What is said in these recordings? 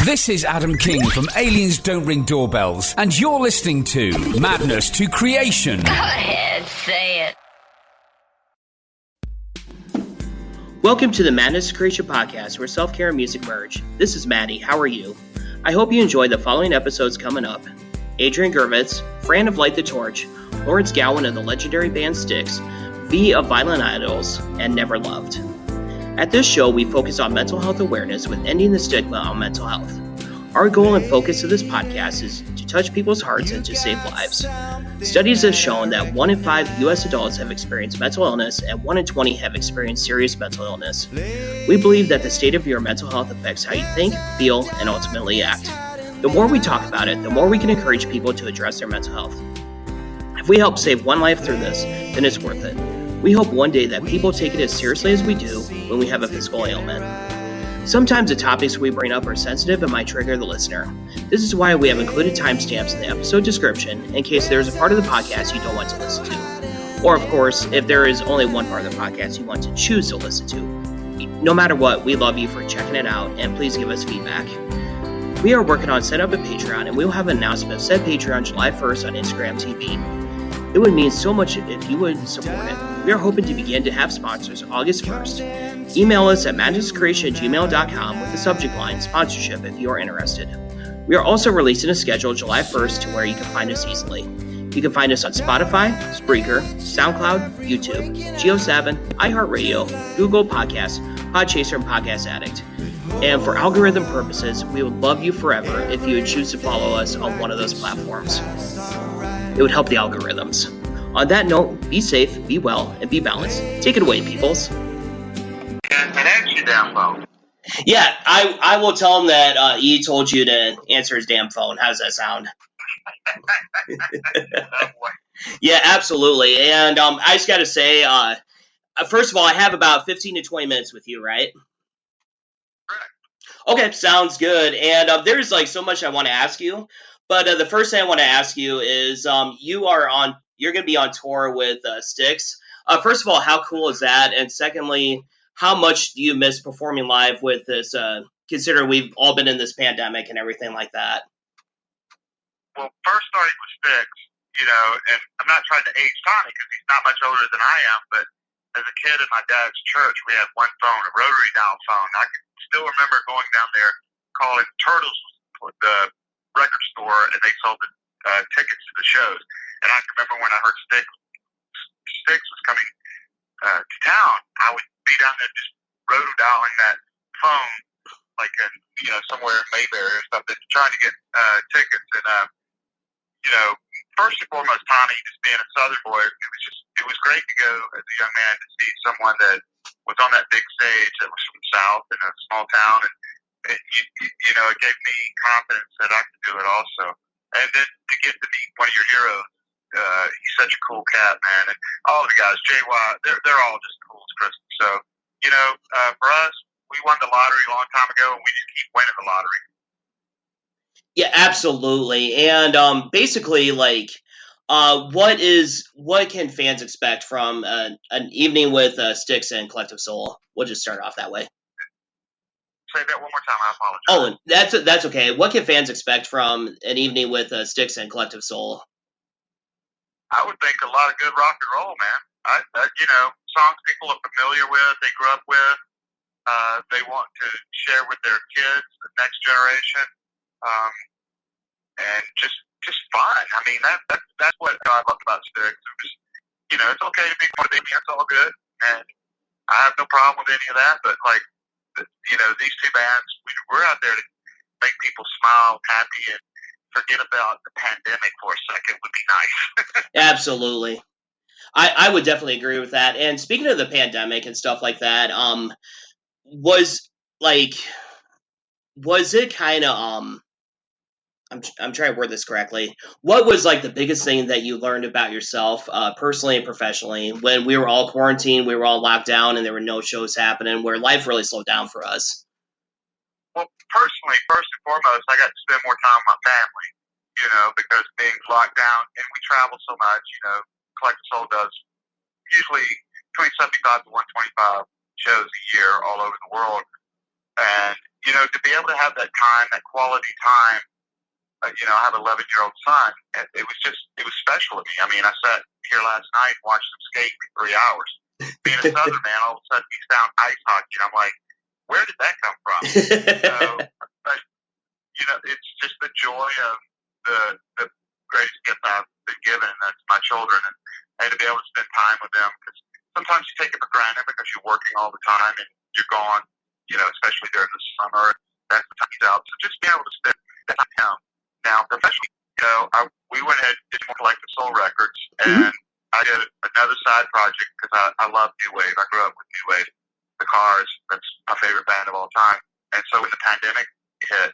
This is Adam King from Aliens Don't Ring Doorbells, and you're listening to Madness to Creation. Go ahead, say it. Welcome to the Madness to Creation podcast, where self-care and music merge. This is Maddie. How are you? I hope you enjoy the following episodes coming up. Adrian Gervitz, Fran of Light the Torch, Lawrence Gowan of the legendary band Styx, V of Violent Idols, and Never Loved. At this show, we focus on mental health awareness with ending the stigma on mental health. Our goal and focus of this podcast is to touch people's hearts and to save lives. Studies have shown that 1 in 5 U.S. adults have experienced mental illness and 1 in 20 have experienced serious mental illness. We believe that the state of your mental health affects how you think, feel, and ultimately act. The more we talk about it, the more we can encourage people to address their mental health. If we help save one life through this, then it's worth it. We hope one day that people take it as seriously as we do when we have a physical ailment. Sometimes the topics we bring up are sensitive and might trigger the listener. This is why we have included timestamps in the episode description in case there is a part of the podcast you don't want to listen to. Or, of course, if there is only one part of the podcast you want to choose to listen to. No matter what, we love you for checking it out, and please give us feedback. We are working on setting up a Patreon, and we will have an announcement of said Patreon July 1st on Instagram TV. It would mean so much if you would support it. We are hoping to begin to have sponsors August 1st. Email us at madnesscreation@gmail.com with the subject line sponsorship if you are interested. We are also releasing a schedule July 1st to where you can find us easily. You can find us on Spotify, Spreaker, SoundCloud, YouTube, Geo7, iHeartRadio, Google Podcasts, Podchaser, and Podcast Addict. And for algorithm purposes, we would love you forever if you would choose to follow us on one of those platforms. It would help the algorithms. On that note, be safe, be well, and be balanced. Take it away, peoples. And answer down low. Yeah, I will tell him that he told you to answer his damn phone. How does that sound? Yeah, absolutely. And I just got to say, first of all, I have about 15 to 20 minutes with you, right? Correct. Okay, sounds good. And there's like so much I want to ask you. But the first thing I want to ask you is you're going to be on tour with Styx. First of all, how cool is that? And secondly, how much do you miss performing live with this, considering we've all been in this pandemic and everything like that? Well, first starting with Styx, and I'm not trying to age Tommy because he's not much older than I am, but as a kid in my dad's church, we had one phone, a rotary dial phone. I can still remember going down there, calling Turtles, the record store, and they sold the tickets to the shows. And I can remember when I heard Styx was coming to town, I would be down there just rotodialing that phone, like somewhere in Mayberry or something, trying to get tickets. And first and foremost, Tommy, just being a Southern boy, it was great to go as a young man to see someone that was on that big stage that was from the South in a small town, and it gave me confidence that I could do it also. And then to get to meet one of your heroes, he's such a cool cat, man. And all the guys, JY, they're all just cool as Christmas. So, for us, we won the lottery a long time ago, and we just keep winning the lottery. Yeah, absolutely. And basically, like, what can fans expect from an evening with Styx and Collective Soul? We'll just start off that way. Say that one more time. I apologize. Oh, that's okay. What can fans expect from an evening with Styx and Collective Soul? I would think a lot of good rock and roll, man. Songs people are familiar with, they grew up with, they want to share with their kids, the next generation, and just fun. I mean, that's what I love about Styx. It's okay to be one of them. It's all good, and I have no problem with any of that. But these two bands, we're out there to make people smile, happy, and forget about the pandemic for a second would be nice. Absolutely. I would definitely agree with that. And speaking of the pandemic and stuff like that, was it kind of, I'm trying to word this correctly. What was like the biggest thing that you learned about yourself, personally and professionally, when we were all quarantined, we were all locked down, and there were no shows happening, where life really slowed down for us? Well, personally, first and foremost, I got to spend more time with my family, because being locked down, and we travel so much, Collective Soul does usually between 75 to 125 shows a year all over the world. And, to be able to have that time, that quality time. I have an 11-year-old son, and it was special to me. I mean, I sat here last night and watched him skate for 3 hours. Being a Southern man, all of a sudden he's down ice hockey, and I'm like, where did that come from? But it's just the joy of the greatest gift I've been given, and that's my children, and to be able to spend time with them. Because sometimes you take it for granted because you're working all the time and you're gone, especially during the summer. That's the time he's out. So just being able to spend that time with him. Now, professionally, we went ahead and did more Collective Soul records, and I did another side project because I love New Wave. I grew up with New Wave. The Cars, that's my favorite band of all time. And so when the pandemic hit,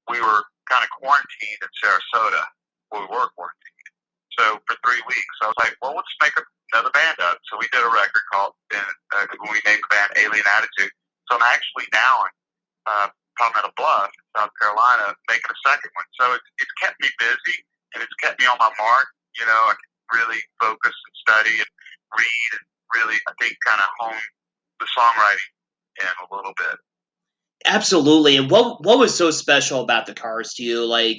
we were kind of quarantined in Sarasota. Well, we were quarantined. So for 3 weeks, I was like, well, let's make another band up. So we did a record called, when we named the band Alien Attitude. So I'm actually now in Palmetto Bluff, South Carolina, making a second one. So it's kept me busy, and it's kept me on my mark. I can really focus and study and read and really, I think, kind of hone the songwriting in a little bit. Absolutely. And what was so special about the Cars to you? Like,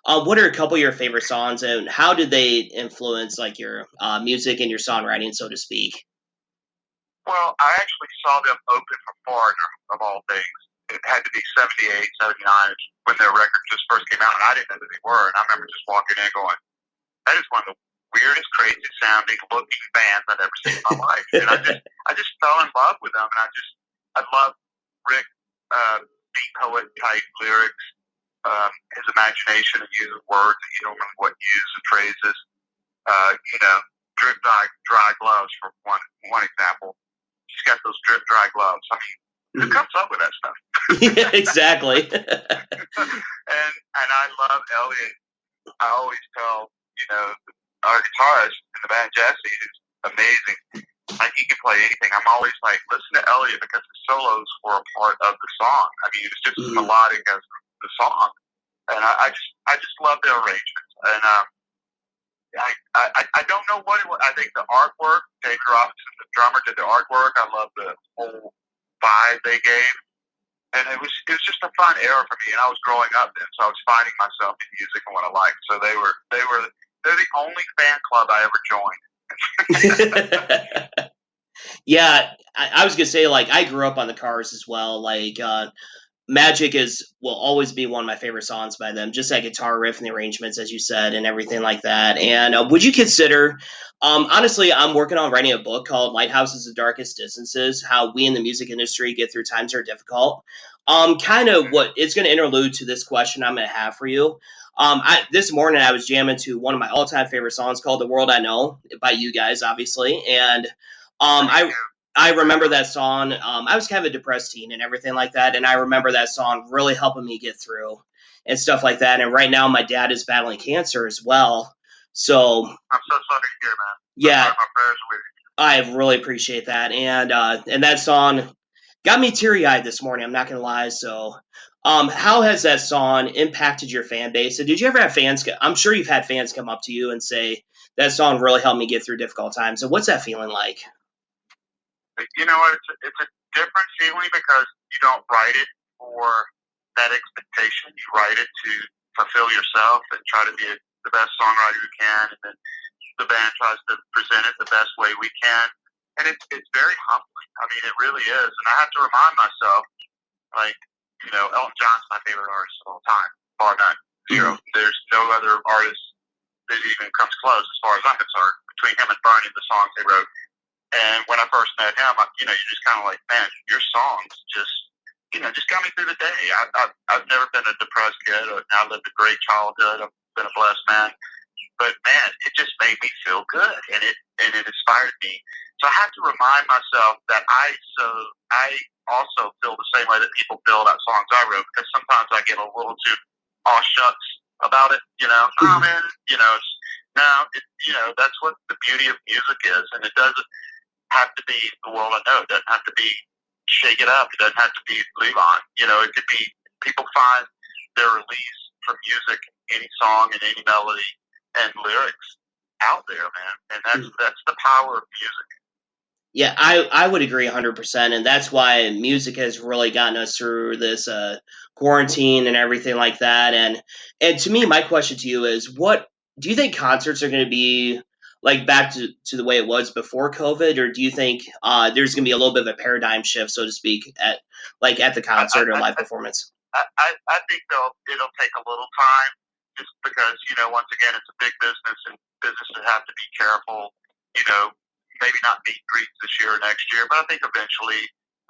what are a couple of your favorite songs, and how did they influence like your music and your songwriting, so to speak? Well, I actually saw them open for Foreigner, of all things. It had to be 78, 79, when their record just first came out, and I didn't know who they were. And I remember just walking in going, that is one of the weirdest, craziest sounding, looking bands I've ever seen in my life. And I just fell in love with them. And I love Rick, beat poet type lyrics, his imagination of using words that you don't remember what use and phrases. Drip dry gloves for one example. She's got those drip dry gloves. I mean, who comes up with that stuff? Yeah, exactly. and I love Elliot. I always tell our guitarist in the band, Jesse, is amazing. Like, he can play anything. I'm always like, listen to Elliot, because the solos were a part of the song. I mean, it's just as melodic as the song. And I just love their arrangements. And I don't know what it was. I think the artwork, David Robinson, the drummer, did the artwork. I love the whole vibe they gave. And it was just a fun era for me. And I was growing up then, so I was finding myself in music and what I liked. So they're the only fan club I ever joined. Yeah, I was gonna say, like, I grew up on the Cars as well. Like, Magic will always be one of my favorite songs by them. Just that guitar riff and the arrangements, as you said, and everything like that. And would you consider? Honestly, I'm working on writing a book called "Lighthouses of Darkest Distances: How We in the Music Industry Get Through Times That Are Difficult." Kind of what it's going to interlude to this question I'm going to have for you. This morning I was jamming to one of my all-time favorite songs called "The World I Know" by you guys, obviously, and I remember that song. I was kind of a depressed teen and everything like that, and I remember that song really helping me get through and stuff like that. And right now, my dad is battling cancer as well. So I'm so sorry to hear, man. Yeah, my prayers are with you. I really appreciate that. And that song got me teary-eyed this morning. I'm not gonna lie. So, how has that song impacted your fan base? And did you ever have fans? I'm sure you've had fans come up to you and say that song really helped me get through difficult times. So, what's that feeling like? It's a different feeling because you don't write it for that expectation. You write it to fulfill yourself and try to be the best songwriter you can, and then the band tries to present it the best way we can. And it's very humbling. I mean, it really is. And I have to remind myself, like, Elton John's my favorite artist of all time, bar none, zero. There's no other artist that even comes close as far as I'm concerned, between him and Bernie, the songs they wrote. And when I first met him, you're just kind of like, man, your songs just got me through the day. I've never been a depressed kid. I lived a great childhood. I've been a blessed man. But man, it just made me feel good, and it inspired me. So I have to remind myself that I also feel the same way that people feel about songs I wrote, because sometimes I get a little too aw shucks about it. Oh man, that's what the beauty of music is, and it doesn't have to be The World I Know. It doesn't have to be Shake It Up. It doesn't have to be Leave On. It could be people find their release from music, any song and any melody and lyrics out there, man. And that's the power of music. Yeah, I would agree 100%, and that's why music has really gotten us through this quarantine and everything like that. And to me, my question to you is, what do you think concerts are going to be like back to the way it was before COVID, or do you think there's going to be a little bit of a paradigm shift, so to speak, at the I, I, concert or I, live performance? I think it'll take a little time, just because once again it's a big business and businesses have to be careful. You know, maybe not meet and greets this year or next year, but I think eventually,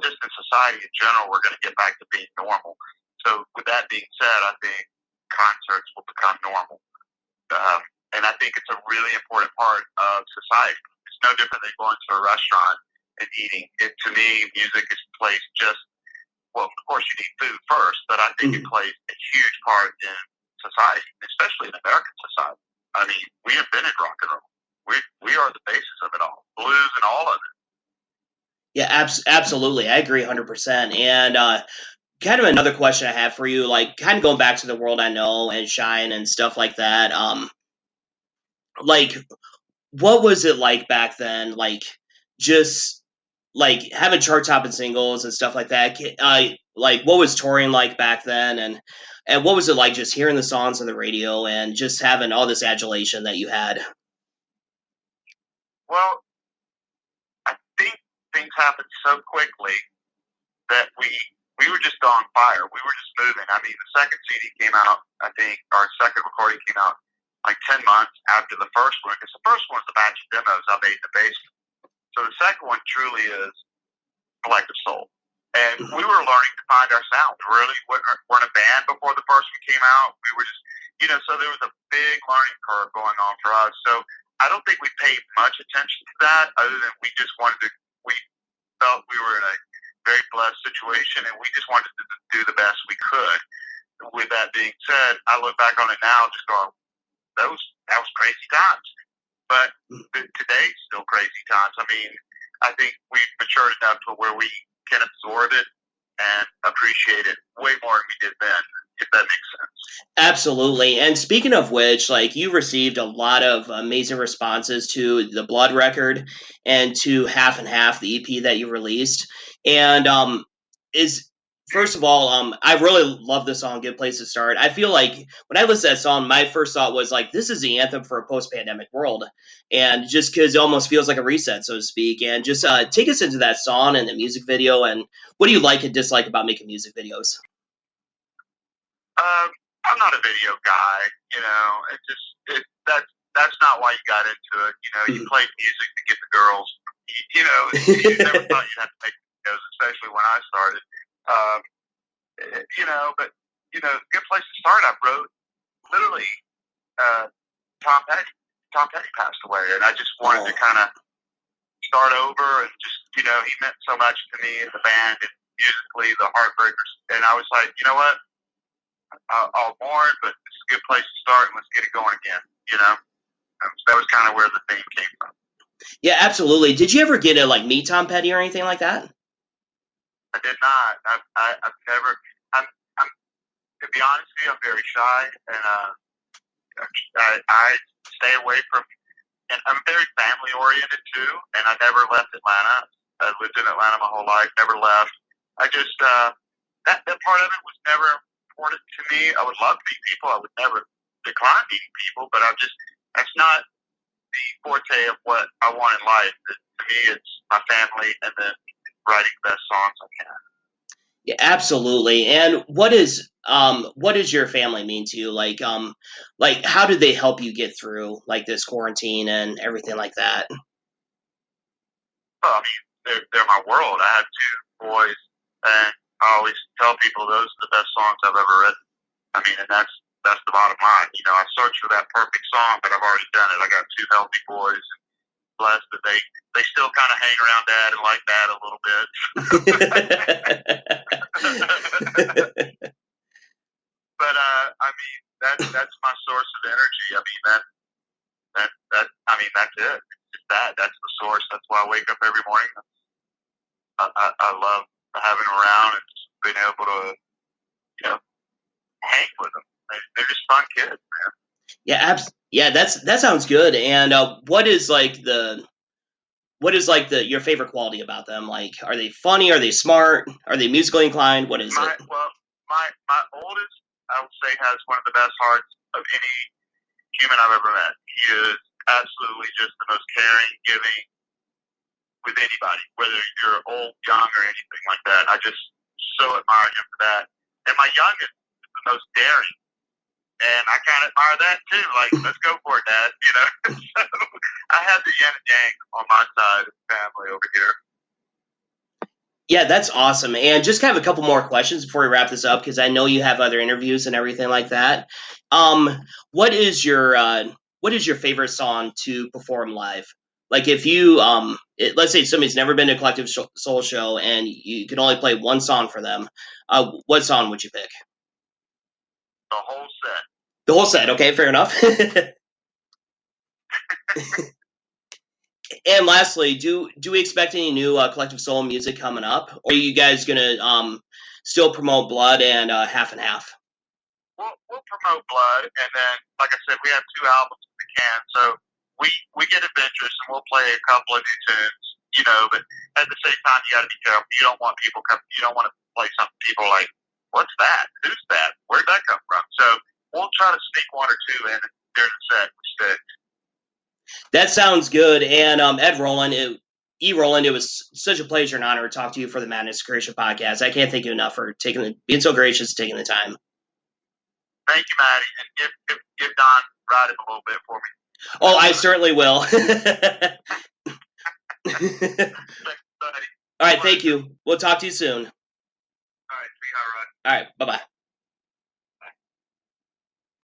just in society in general, we're going to get back to being normal. So with that being said, I think concerts will become normal, um, and I think it's a really important part of society. It's no different than going to a restaurant and eating. To me, music is placed just well, of course you need food first, but I think it plays a huge part in society, especially in American society. I mean, we invented rock and roll. We are the basis of it all, blues and all of it. Yeah, absolutely, I agree 100%. And kind of another question I have for you, like kind of going back to the world I know and Shine and stuff like that. Like what was it like back then? Like just like having chart topping singles and stuff like that. Like what was touring like back then, and what was it like just hearing the songs on the radio and just having all this adulation that you had? Well, I think things happened so quickly that we were just on fire. We were just moving. I mean, the second CD came out. I think our second recording came out like 10 months after the first one, because the first one was a batch of demos I made in the basement. So the second one truly is Collective Soul. And we were learning to find our sound. We really weren't a band before the first one came out. We were just, so there was a big learning curve going on for us. So I don't think we paid much attention to that, other than we felt we were in a very blessed situation, and we just wanted to do the best we could. With that being said, I look back on it now just going, that was crazy times. But today's still crazy times. I mean, I think we've matured enough to where we can absorb it and appreciate it way more than we did then, if that makes sense. Absolutely. And speaking of which, like you received a lot of amazing responses to the Blood record and to Half and Half, the EP that you released. And is first of all, I really love the song "Good Place to Start." I feel like when I listened to that song, my first thought was like, this is the anthem for a post-pandemic world, and just because it almost feels like a reset, so to speak. And just take us into that song and the music video, and what do you like and dislike about making music videos? I'm not a video guy. That's not why you got into it. You played music to get the girls. You never thought you'd have to make videos, especially when I started. But Good Place to Start. I wrote literally Tom Petty. Tom Petty passed away, and I just wanted to kind of start over, and just he meant so much to me in the band and musically, the Heartbreakers. And I was like, you know what? I'll mourn, but it's a good place to start, and let's get it going again. That was kind of where the theme came from. Yeah, absolutely. Did you ever get to like meet Tom Petty or anything like that? I did not. I've never. I'm to be honest with you, I'm very shy, and I stay away from. And I'm very family oriented too, and I never left Atlanta. I lived in Atlanta my whole life. Never left. I just that part of it was never important to me. I would love to meet people. I would never decline meeting people, but that's not the forte of what I want in life. To me, it's my family and then writing the best songs I can. Yeah, absolutely. And what does your family mean to you? Like how did they help you get through like this quarantine and everything like that? Well, I mean, they're my world. I have two boys, and I always tell people those are the best songs I've ever written. I mean, and that's the bottom line. I searched for that perfect song, but I've already done it. I got two healthy boys, and blessed that they still kind of hang around Dad and like Dad a little bit. But I mean, that's my source of energy. I mean, that's it. It's that's the source. That's why I wake up every morning. I love having them around and just being able to, hang with them. They're just fun kids, man. Yeah, that sounds good. And what is like What is like your favorite quality about them? Like, are they funny? Are they smart? Are they musically inclined? What is it? Well, my oldest, I would say, has one of the best hearts of any human I've ever met. He is absolutely just the most caring, giving with anybody, whether you're old, young, or anything like that. I just so admire him for that. And my youngest is the most daring. And I kind of admire that too. Like, let's go for it, Dad. You know, so I have the yin and yang on my side of the family over here. Yeah, that's awesome. And just kind of a couple more questions before we wrap this up, because I know you have other interviews and everything like that. What is your favorite song to perform live? Like, if you let's say somebody's never been to a Collective Soul show and you can only play one song for them, what song would you pick? The whole set. The whole set. Okay, fair enough. And lastly, do we expect any new Collective Soul music coming up, or are you guys gonna still promote Blood and Half and Half? We'll promote Blood, and then, like I said, we have 2 albums in the can, so we get adventurous and we'll play a couple of new tunes, you know. But at the same time, you got to be careful. You don't want people coming. You don't want to play something people are like, "What's that? Who's that? Where'd that come from?" So we'll try to sneak 1 or 2 in during the set. That sounds good. And Ed Roland, Roland, it was such a pleasure and honor to talk to you for the Madness Creation podcast. I can't thank you enough for being so gracious, taking the time. Thank you, Maddie, and give Don ride it a little bit for me. Oh, I certainly will. Thanks, buddy. All right, thank you. We'll talk to you soon. All right, see you, all right. All right, bye-bye.